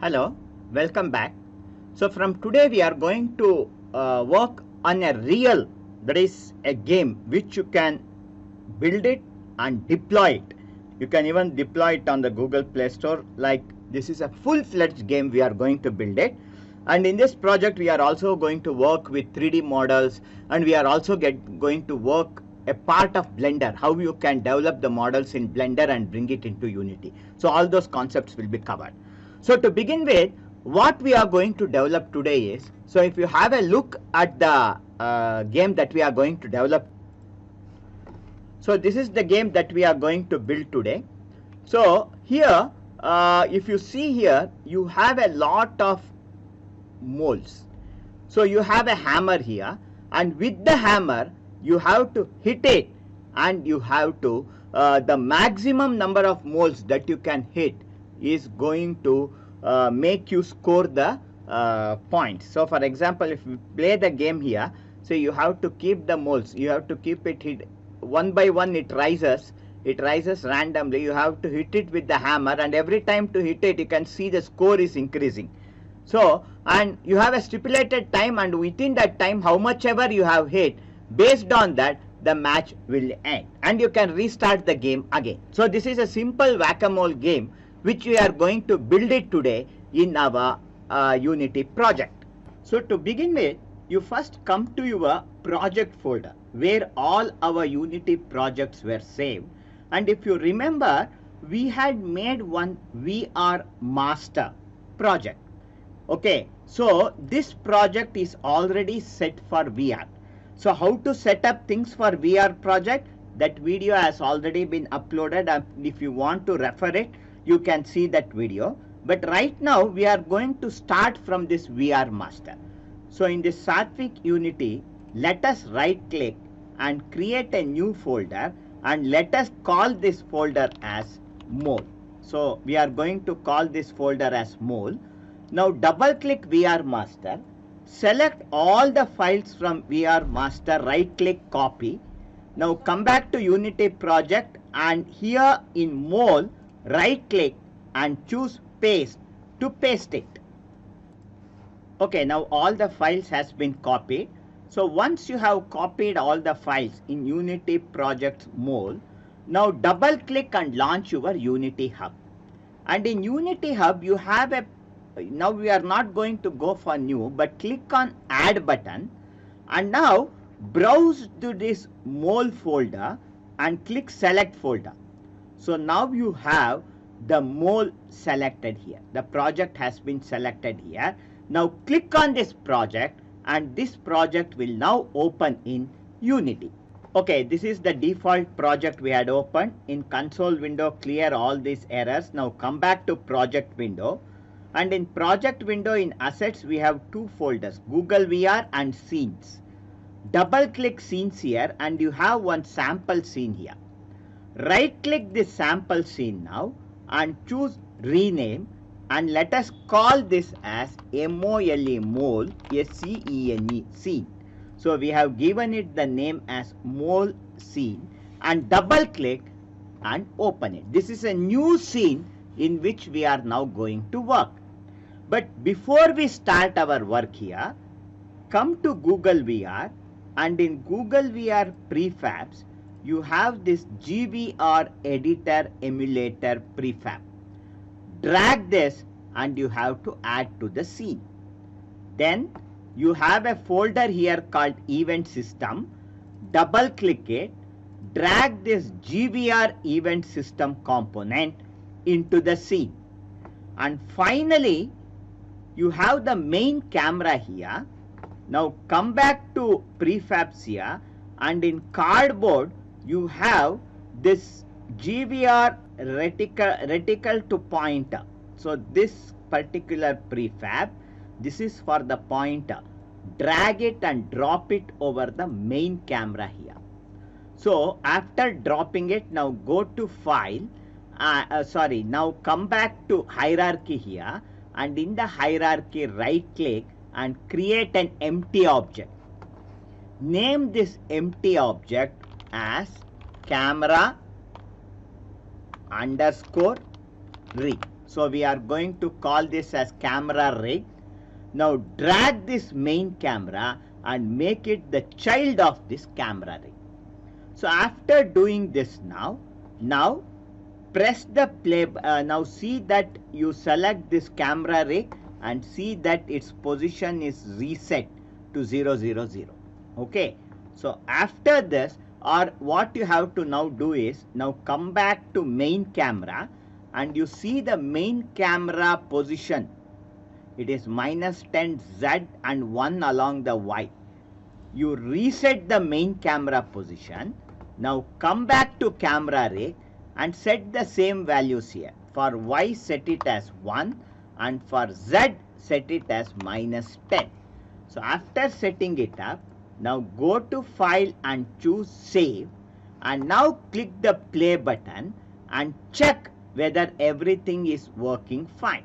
Hello, welcome back. So from today we are going to work on a real, that is a game which you can build it and deploy it. You can even deploy it on the Google Play Store. Like, this is a full-fledged game we are going to build it. And in this project we are also going to work with 3D models, and we are also going to work a part of Blender, how you can develop the models in Blender and bring it into Unity. So all those concepts will be covered. So to begin with, what we are going to develop today is, so if you have a look at the game that we are going to develop. So this is the game that we are going to build today. So here, if you see here, you have a lot of moles. So you have a hammer here, and with the hammer you have to hit it, and you have to the maximum number of moles that you can hit is going to make you score the points. So for example, if you play the game here, so you have to keep the moles, you have to keep it hit one by one. It rises randomly. You have to hit it with the hammer, and every time to hit it you can see the score is increasing. So, and you have a stipulated time, and within that time how much ever you have hit, based on that the match will end and you can restart the game again. So this is a simple whack-a-mole game which we are going to build it today in our Unity project. So to begin with, you first come to your project folder where all our Unity projects were saved, and if you remember, we had made one VR master project. Okay, so this project is already set for VR. So how to set up things for VR project, that video has already been uploaded, and if you want to refer it, you can see that video. But right now we are going to start from this VR master. So in this Satvik Unity, let us right click and create a new folder, and let us call this folder as mole. So we are going to call this folder as mole. Now double click VR master, select all the files from VR master, right click copy. Now come back to Unity project, and here in mole, right click and choose paste to paste it. Okay, now all the files has been copied. So once you have copied all the files in Unity project mole, now double click and launch your Unity Hub. And in Unity Hub you have a, now we are not going to go for new, but click on add button, and now browse to this mole folder and click select folder. So now you have the mole selected here. The project has been selected here. Now click on this project, and this project will now open in Unity. Okay, this is the default project we had opened. In console window, clear all these errors. Now come back to project window, and in project window in assets we have two folders, Google VR and scenes. Double click scenes here, and you have one sample scene here. Right click this sample scene now and choose rename, and let us call this as MOLE, mole, SCENE, scene. So we have given it the name as mole scene, and double click and open it. This is a new scene in which we are now going to work. But before we start our work here, come to Google VR, and in Google VR prefabs you have this GVR editor emulator prefab. Drag this and you have to add to the scene. Then you have a folder here called event system. Double click it, drag this GVR event system component into the scene, and finally you have the main camera here. Now come back to prefabs here, and in cardboard you have this GVR reticle to pointer. So this particular prefab, this is for the pointer. Drag it and drop it over the main camera here. So after dropping it, now go to file, now come back to hierarchy here, and in the hierarchy right click and create an empty object. Name this empty object as camera underscore rig. So we are going to call this as camera rig. Now drag this main camera and make it the child of this camera rig. So after doing this now press the play, now see that you select this camera rig and see that its position is reset to 0, 0, 0. Okay. So after this, or what you have to now do is, now come back to main camera and you see the main camera position. It is minus 10 Z and 1 along the Y. You reset the main camera position. Now come back to camera rig and set the same values here. For Y set it as 1 and for Z set it as minus 10. So after setting it up, now go to file and choose save and now click the play button and check whether everything is working fine.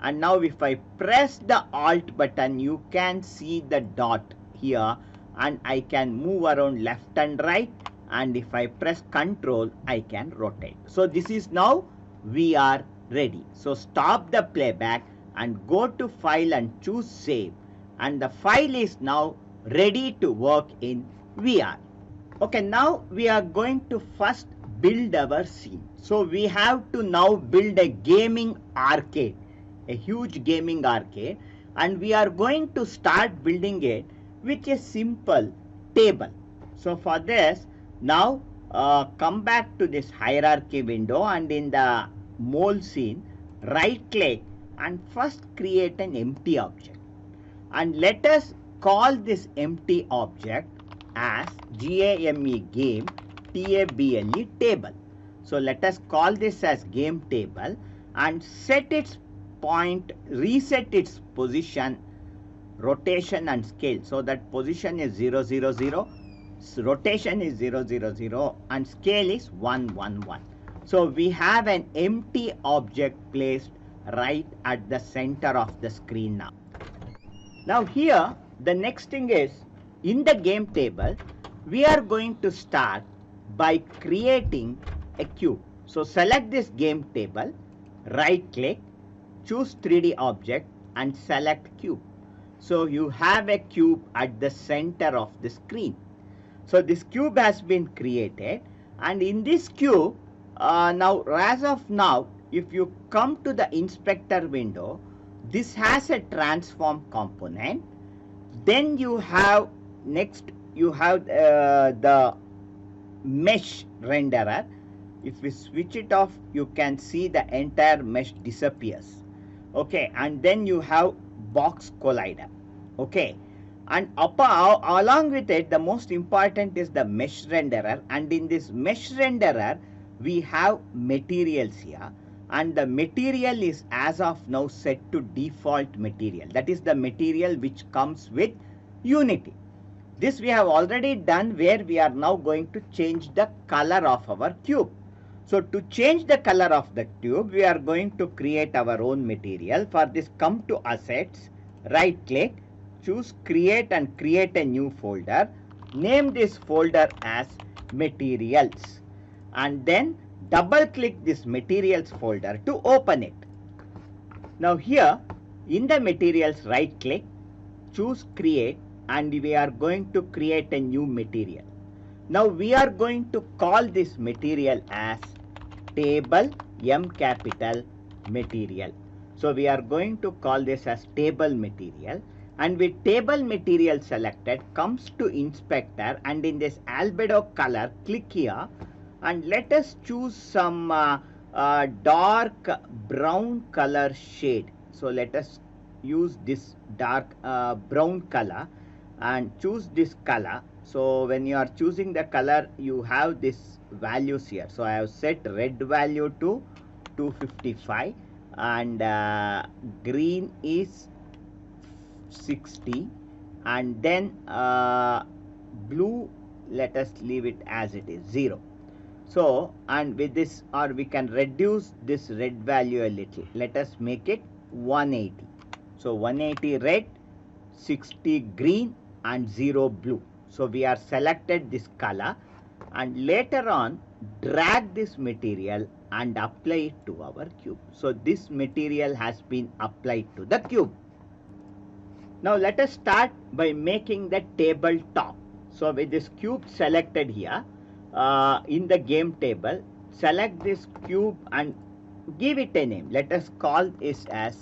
And now if I press the alt button, you can see the dot here and I can move around left and right, and if I press control I can rotate. So this is now we are ready. So stop the playback and go to file and choose save, and the file is now ready to work in VR. Okay, now we are going to first build our scene. So we have to now build a gaming arcade, a huge gaming arcade, and we are going to start building it with a simple table. So for this, now come back to this hierarchy window and in the mole scene, right click and first create an empty object. And let us call this empty object as GAME game TABLE table. So let us call this as game table and set its point, reset its position, rotation and scale. So that position is 0, 0, 0, rotation is 0, 0, 0 and scale is 1, 1, 1. So we have an empty object placed right at the center of the screen now. Now here the next thing is, in the game table we are going to start by creating a cube. So select this game table, right click, choose 3D object and select cube. So you have a cube at the center of the screen. So this cube has been created, and in this cube now as of now, if you come to the inspector window, this has a transform component. Then you have next you have the mesh renderer. If we switch it off, you can see the entire mesh disappears. Okay, and then you have box collider. Okay, and along with it, the most important is the mesh renderer, and in this mesh renderer we have materials here, and the material is as of now set to default material. That is the material which comes with Unity. This we have already done, where we are now going to change the color of our cube. So to change the color of the cube, we are going to create our own material. For this, come to assets, right click, choose create and create a new folder. Name this folder as materials, and then double click this materials folder to open it. Now here in the materials, right click, choose create, and we are going to create a new material. Now we are going to call this material as table M capital material. So we are going to call this as table material, and with table material selected, comes to inspector, and in this albedo color click here and let us choose some dark brown color shade. So let us use this dark brown color and choose this color. So when you are choosing the color, you have this values here. So I have set red value to 255 and green is 60, and then blue, let us leave it as it is 0. So, and with this, or we can reduce this red value a little. Let us make it 180. So 180 red, 60 green and 0 blue. So we are selected this color, and later on drag this material and apply it to our cube. So this material has been applied to the cube. Now let us start by making the tabletop. So with this cube selected here, in the game table, select this cube and give it a name. Let us call this as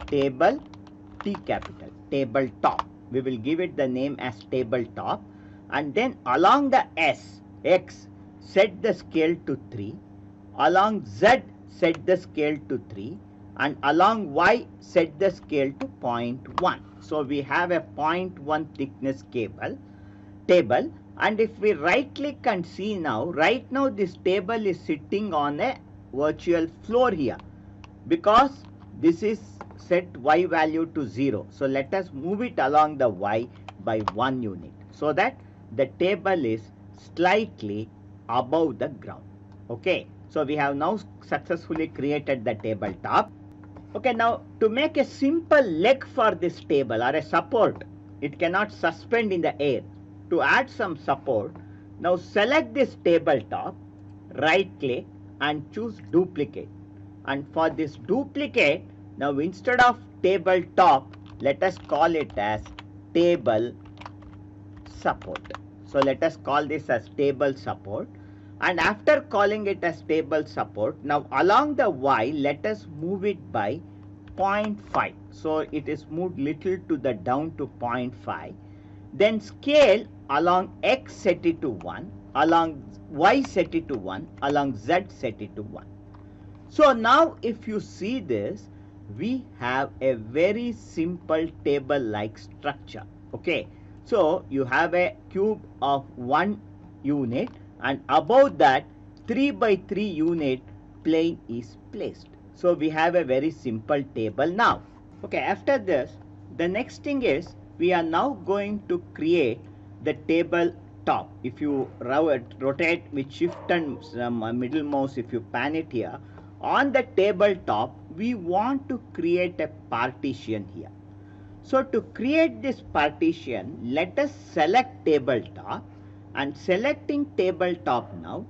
table, T capital, tabletop. We will give it the name as tabletop, and then along the X, set the scale to 3, along Z, set the scale to 3, and along Y, set the scale to 0.1. So we have a 0.1 thickness table, and if we right click and see now, right now this table is sitting on a virtual floor here, because this is set Y value to 0. So let us move it along the Y by 1 unit, so that the table is slightly above the ground. Okay, so we have now successfully created the tabletop. Okay, now to make a simple leg for this table or a support, it cannot suspend in the air. To add some support, now select this tabletop, right click and choose duplicate. And for this duplicate, now instead of tabletop, let us call it as table support. So let us call this as table support. And after calling it as table support, now along the Y, let us move it by 0.5. So it is moved little to the down to 0.5. Then scale along X, set it to 1, along Y set it to 1, along Z set it to 1. So now if you see this, we have a very simple table like structure. Okay, so you have a cube of 1 unit, and above that 3 by 3 unit plane is placed. So we have a very simple table now. Okay, after this, the next thing is we are now going to create the table top. If you rotate with shift and middle mouse, if you pan it here, on the tabletop, we want to create a partition here. So to create this partition, let us select tabletop, and selecting tabletop now,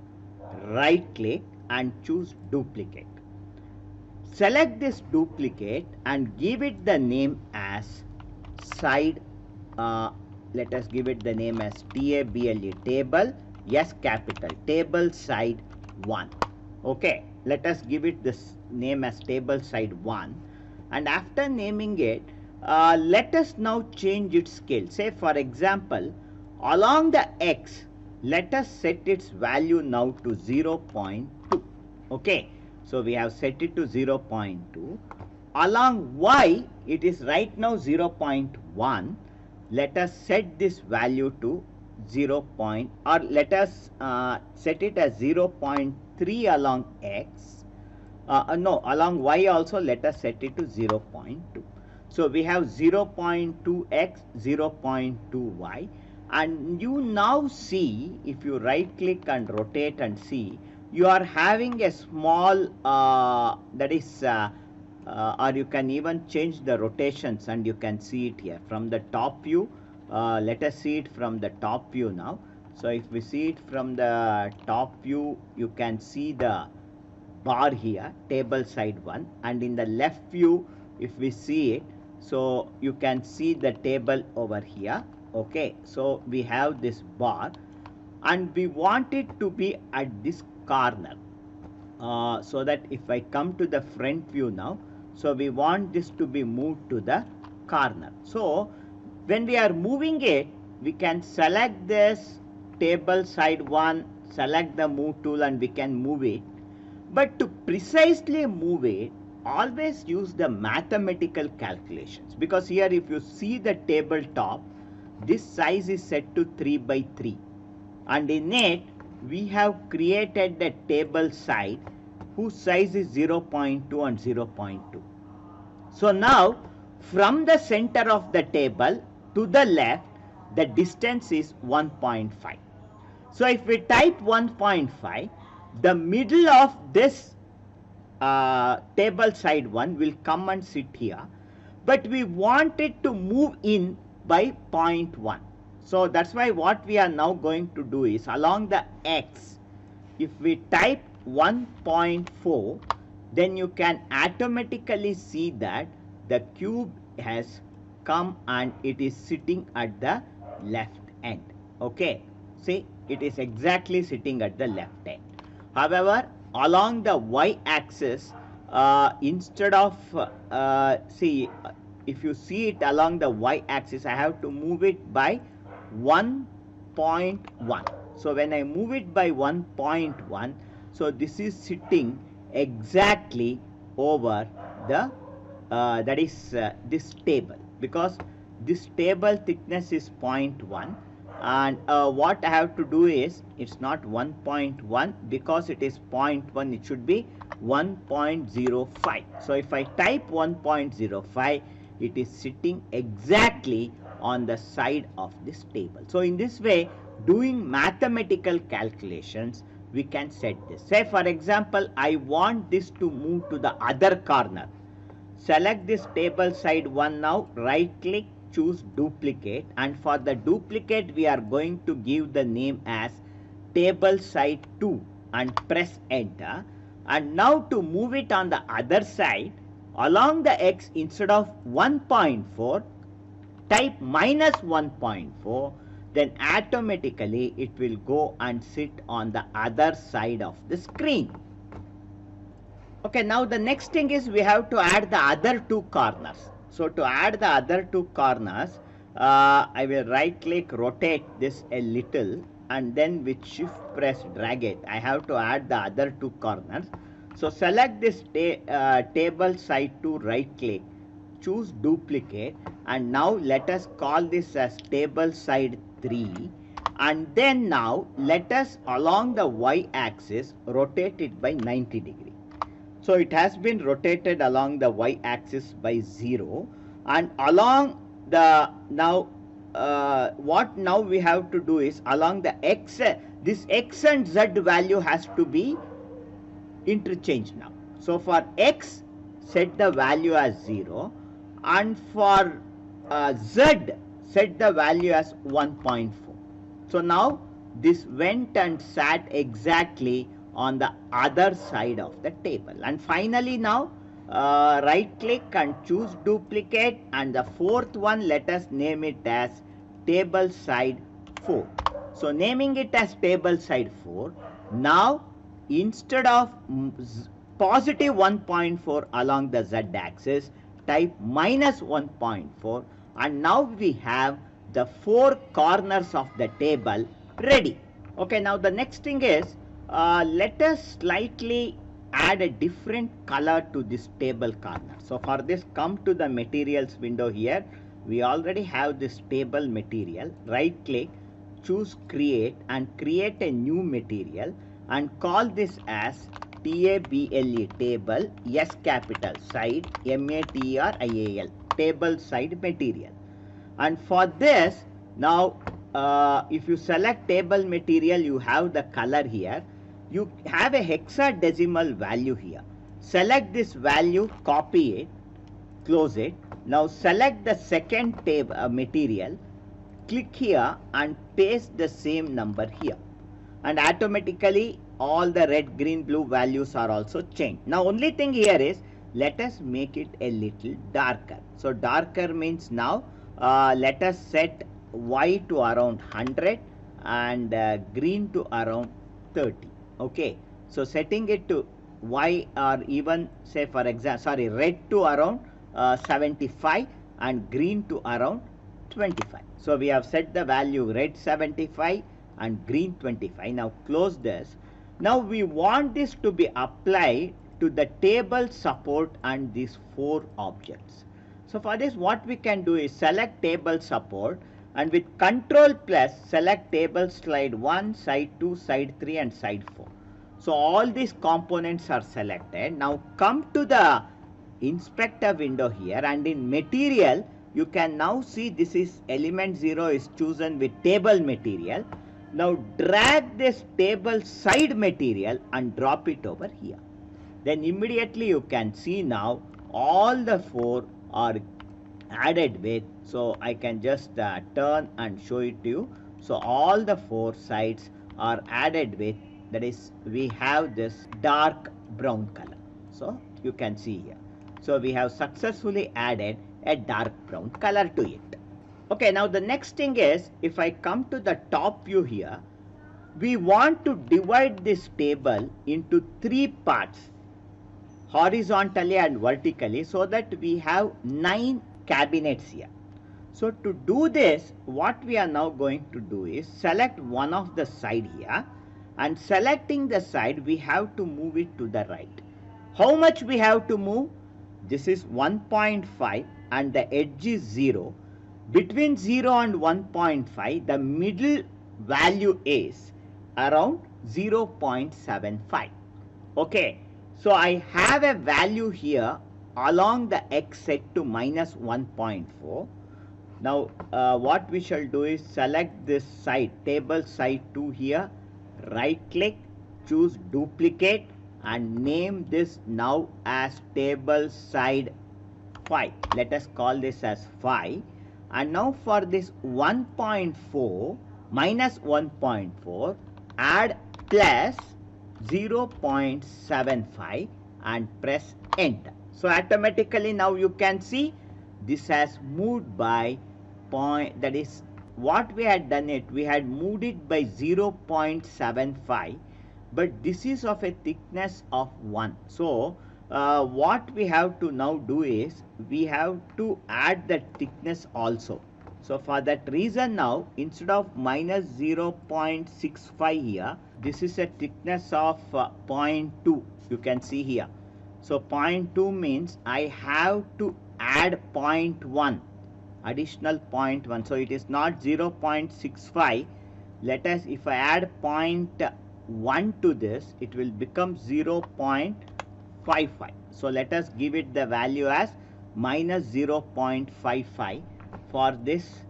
right click and choose duplicate. Select this duplicate and give it the name as side, let us give it the name as TABLE, table, S capital, table side 1. Okay, let us give it this name as table side 1, and after naming it, let us now change its scale. Say for example, along the X, let us set its value now to 0.2. Okay, so we have set it to 0.2. Along Y, it is right now 0.1. Let us set this value to 0. Or let us set it as 0.3 along X. No, along Y also let us set it to 0.2. So we have 0.2x, 0.2y, and you now see, if you right click and rotate and see, you are having a small that is or you can even change the rotations, and you can see it here from the top view. Let us see it from the top view now. So if we see it from the top view, you can see the bar here, table side 1, and in the left view, if we see it, so you can see the table over here. Okay, so we have this bar, and we want it to be at this corner, so that if I come to the front view now, so we want this to be moved to the corner. So when we are moving it, we can select this table side 1, select the move tool, and we can move it. But to precisely move it, always use the mathematical calculations, because here if you see the tabletop, this size is set to 3 by 3, and in it we have created the table side whose size is 0.2 and 0.2. So now from the center of the table to the left, the distance is 1.5. So if we type 1.5, the middle of this table side 1 will come and sit here, but we want it to move in by 0.1. So that's why what we are now going to do is, along the X, if we type 1.4, then you can automatically see that the cube has come and it is sitting at the left end. Okay, see, it is exactly sitting at the left end. However, along the y-axis, instead of if you see it along the y-axis, I have to move it by 1.1. So when I move it by 1.1, so this is sitting exactly over the this table, because this table thickness is 0.1, and what I have to do is, it's not 1.1 because it is 0.1, it should be 1.05. So if I type 1.05, it is sitting exactly on the side of this table. So in this way, doing mathematical calculations, we can set this. Say for example, I want this to move to the other corner. Select this table side 1 now, right click, choose duplicate, and for the duplicate we are going to give the name as table side 2 and press enter. And now to move it on the other side, along the x, instead of 1.4, type minus 1.4, then automatically it will go and sit on the other side of the screen. Okay, now the next thing is we have to add the other two corners. So to add the other two corners, I will right click, rotate this a little, and then with shift press drag it. I have to add the other two corners. So select this table side 2, right click, choose duplicate, and now let us call this as table side 3, and then now let us along the y axis rotate it by 90 degree. So it has been rotated along the y axis by 0, and along the what now we have to do is, along the x, this x and z value has to be interchanged now. So for x, set the value as 0, and for z, set the value as 1.4. So now this went and sat exactly on the other side of the table. And finally now right click and choose duplicate, and the fourth one, let us name it as table side 4. So naming it as table side 4, now instead of positive 1.4 along the z axis, type minus 1.4, and now we have the 4 corners of the table ready. Okay, now the next thing is, let us slightly add a different color to this table corner. So for this, come to the materials window here. We already have this table material. Right click, choose create, and create a new material, and call this as table, table, S capital, side, material, table side material. And for this, now if you select table material, you have the color here. You have a hexadecimal value here. Select this value, copy it, close it. Now select the second table material, click here and paste the same number here, and automatically all the red, green, blue values are also changed. Now only thing here is, let us make it a little darker. So darker means now let us set y to around 100 and green to around 30. Okay, so setting it to y, or even say for example, red to around 75 and green to around 25. So we have set the value red 75 and green 25. Now close this. Now we want this to be applied to the table support and these 4 objects. So for this, what we can do is select table support, and with Control plus select table side 1, side 2, side 3 and side 4. So all these components are selected. Now come to the inspector window here, and in material you can now see this is element 0 is chosen with table material. Now drag this table side material and drop it over here. Then immediately you can see now all the 4 are added with. So I can just turn and show it to you. So all the 4 sides are added with that is we have this dark brown color. So you can see here. So we have successfully added a dark brown color to it. Okay, now the next thing is, if I come to the top view here, we want to divide this table into 3 parts, horizontally and vertically, so that we have 9 cabinets here. So to do this, what we are now going to do is select one of the side here, and selecting the side we have to move it to the right. How much we have to move? This is 1.5 and the edge is 0. Between 0 and 1.5, the middle value is around 0.75. Okay, so I have a value here along the x set to minus 1.4. Now what we shall do is select this side, table side 2 here, right click, choose duplicate and name this now as table side 5. Let us call this as 5. And now for this 1.4 minus 1.4, add plus 0.75 and press enter. So automatically now you can see this has moved by point, that is what we had done it, we had moved it by 0.75, but this is of a thickness of 1. So what we have to now do is we have to add the thickness also. So for that reason now, instead of minus 0.65 here, this is a thickness of 0.2. You can see here. So 0.2 means I have to add 0.1, additional 0.1. So it is not 0.65. Let us, if I add 0.1 to this, it will become 0.55. So let us give it the value as minus 0.55 for this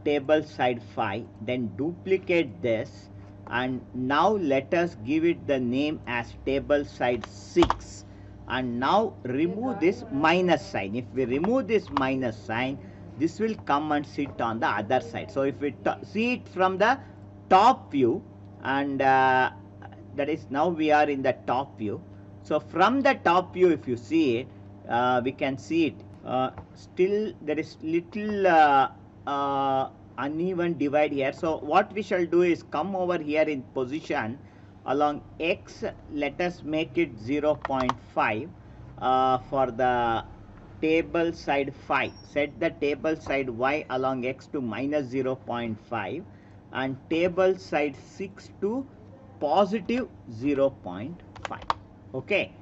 table side 5. Then duplicate this, and now let us give it the name as table side 6. And now remove this minus sign. If we remove this minus sign, this will come and sit on the other side. So if we see it from the top view, and that is now we are in the top view. So from the top view, if you see it, we can see it. Still there is little uneven divide here. So what we shall do is come over here in position along x. Let us make it 0.5 for the table side 5. Set the table side y along x to minus 0.5 and table side 6 to positive 0.5. Okay,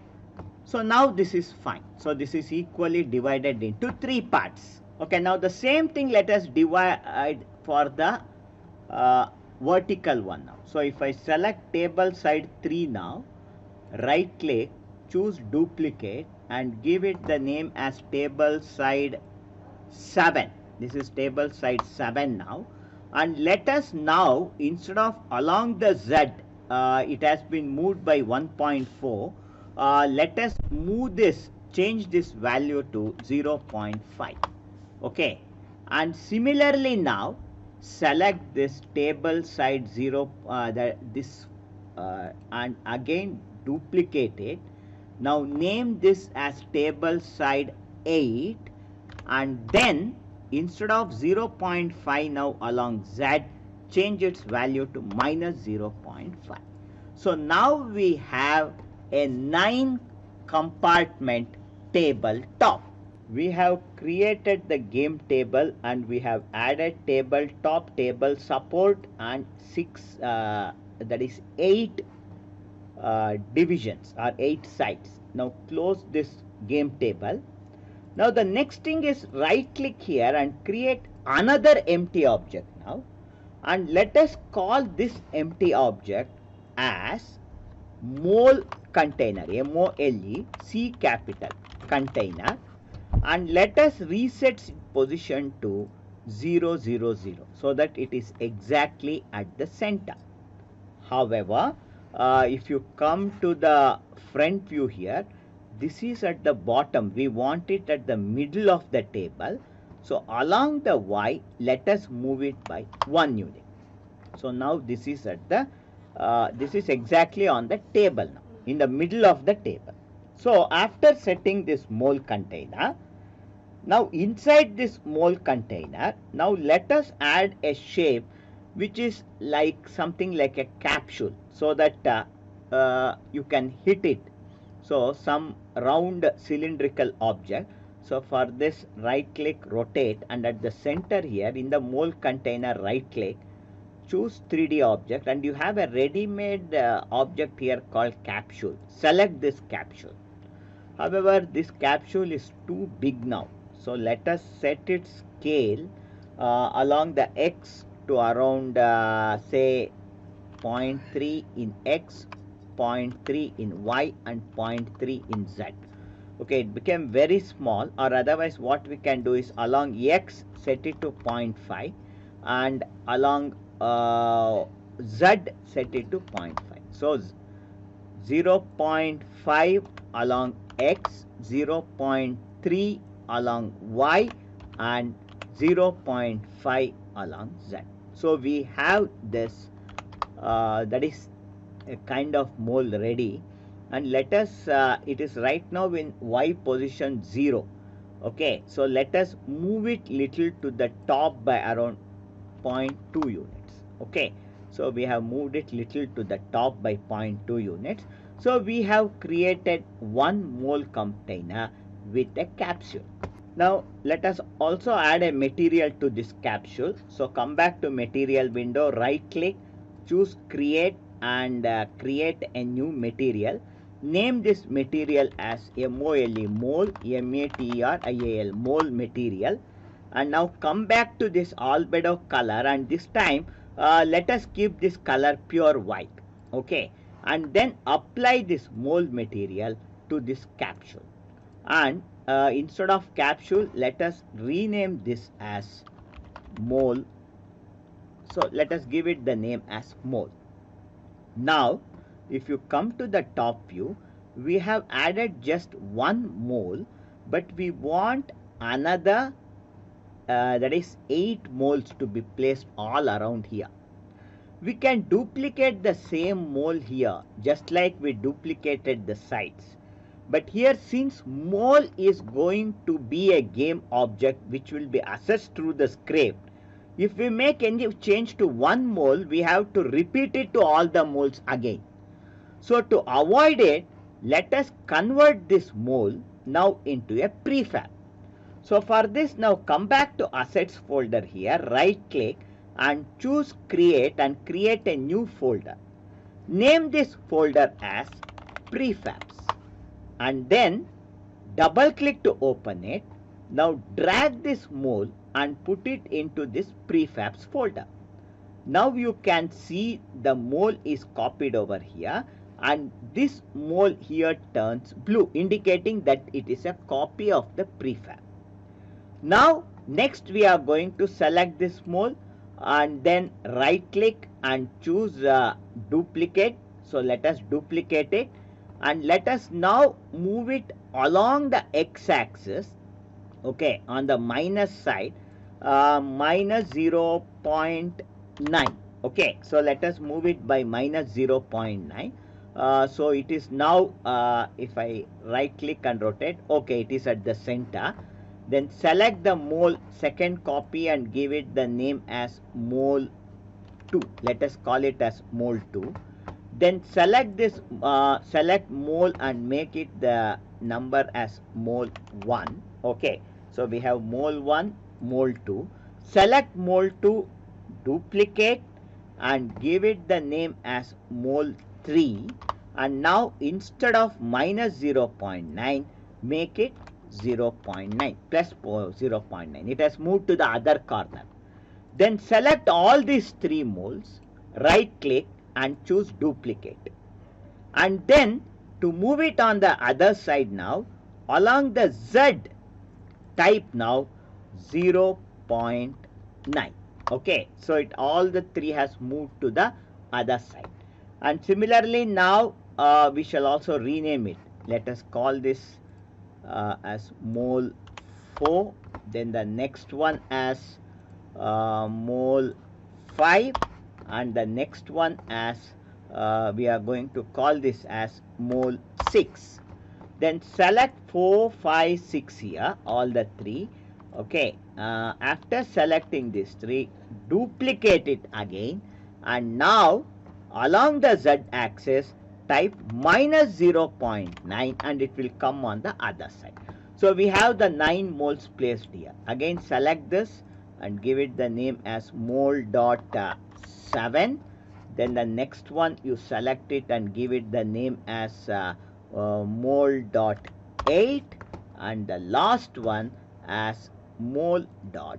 so now this is fine. So this is equally divided into 3 parts. Okay, now the same thing let us divide for the vertical one now. So if I select table side 3 now, right click, choose duplicate and give it the name as table side 7. This is table side 7 now. And let us now, instead of along the z, it has been moved by 1.4. Let us move this, change this value to 0.5. Okay, and similarly now select this table side 0, and again duplicate it. Now name this as table side 8, and then instead of 0.5 now along z, change its value to minus 0.5. So now we have a 9 compartment table top. We have created the game table and we have added table top, table support, and 6 that is 8 divisions or 8 sides. Now close this game table. Now the next thing is right click here and create another empty object now, and let us call this empty object as mole container, MOLE, C capital container, and let us reset its position to 0, 0, 0 so that it is exactly at the center. However, if you come to the front view here, this is at the bottom. We want it at the middle of the table. So along the y, let us move it by 1 unit. So now this is at the this is exactly on the table now, in the middle of the table. So after setting this mole container, now inside this mole container, now let us add a shape which is like something like a capsule, so that you can hit it. So some round cylindrical object. So for this, right click, rotate, and at the center here in the mole container, right click, choose 3D object, and you have a ready-made object here called capsule. Select this capsule. However, this capsule is too big now, so let us set its scale along the x to around say 0.3 in x, 0.3 in y, and 0.3 in z. Okay, it became very small, or otherwise what we can do is along x set it to 0.5, and along z set it to 0.5. So 0.5 along x, 0.3 along y, and 0.5 along z. So we have this that is a kind of mole ready, and let us it is right now in y position 0. Okay, so let us move it little to the top by around 0.2 units. Okay, so we have moved it little to the top by 0.2 units. So we have created one mole container with a capsule. Now let us also add a material to this capsule. So come back to material window, right click, choose create, and create a new material. Name this material as MOLE, mole, MATERIAL, mole material. And now come back to this albedo color, and this time let us keep this color pure white. Okay, and then apply this mold material to this capsule, and instead of capsule, let us rename this as mole. So let us give it the name as mole. Now if you come to the top view, we have added just one mole, but we want another that is 8 moles to be placed all around here. We can duplicate the same mole here, just like we duplicated the sides. But here, since mole is going to be a game object which will be assessed through the script, if we make any change to one mole, we have to repeat it to all the moles again. So to avoid it, let us convert this mole now into a prefab. So for this, now come back to assets folder here, right click, and choose create, and create a new folder. Name this folder as prefabs, and then double click to open it. Now drag this mole and put it into this prefabs folder. Now you can see the mole is copied over here, and this mole here turns blue, indicating that it is a copy of the prefab. Now next we are going to select this mole, and then right click and choose duplicate. So let us duplicate it, and let us now move it along the x-axis. Okay, on the minus side, minus 0.9. Okay, so let us move it by minus 0.9. So it is now, if I right click and rotate, okay, it is at the center. Then select the mole second copy and give it the name as mole 2. Let us call it as mole 2. Then select this, select mole and make it the number as mole 1. Okay, so we have mole 1, mole 2. Select mole 2, duplicate, and give it the name as mole 3. And now instead of minus 0.9, make it 0.9 plus 0.9. It has moved to the other corner. Then select all these 3 moles, right click and choose duplicate. And then to move it on the other side now, along the Z, type now 0.9. Okay, so it all the 3 has moved to the other side. And similarly now we shall also rename it. Let us call this as mole 4, then the next one as mole 5, and the next one as we are going to call this as mole 6. Then select 4, 5, 6 here, all the 3. Okay, after selecting these 3, duplicate it again, and now along the z axis type minus 0.9 and it will come on the other side. So we have the 9 moles placed here. Again select this and give it the name as mole dot 7. Then the next one you select it and give it the name as mole dot 8, and the last one as mole dot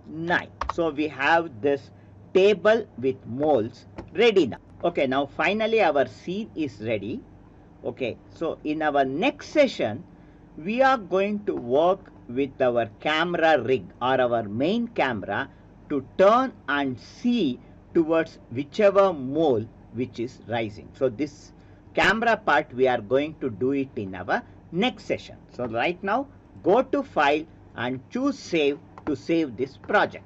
9. So we have this table with moles ready now. Okay, now finally our scene is ready. Okay, so in our next session we are going to work with our camera rig or our main camera to turn and see towards whichever mole which is rising. So this camera part we are going to do it in our next session. So right now go to file and choose save to save this project.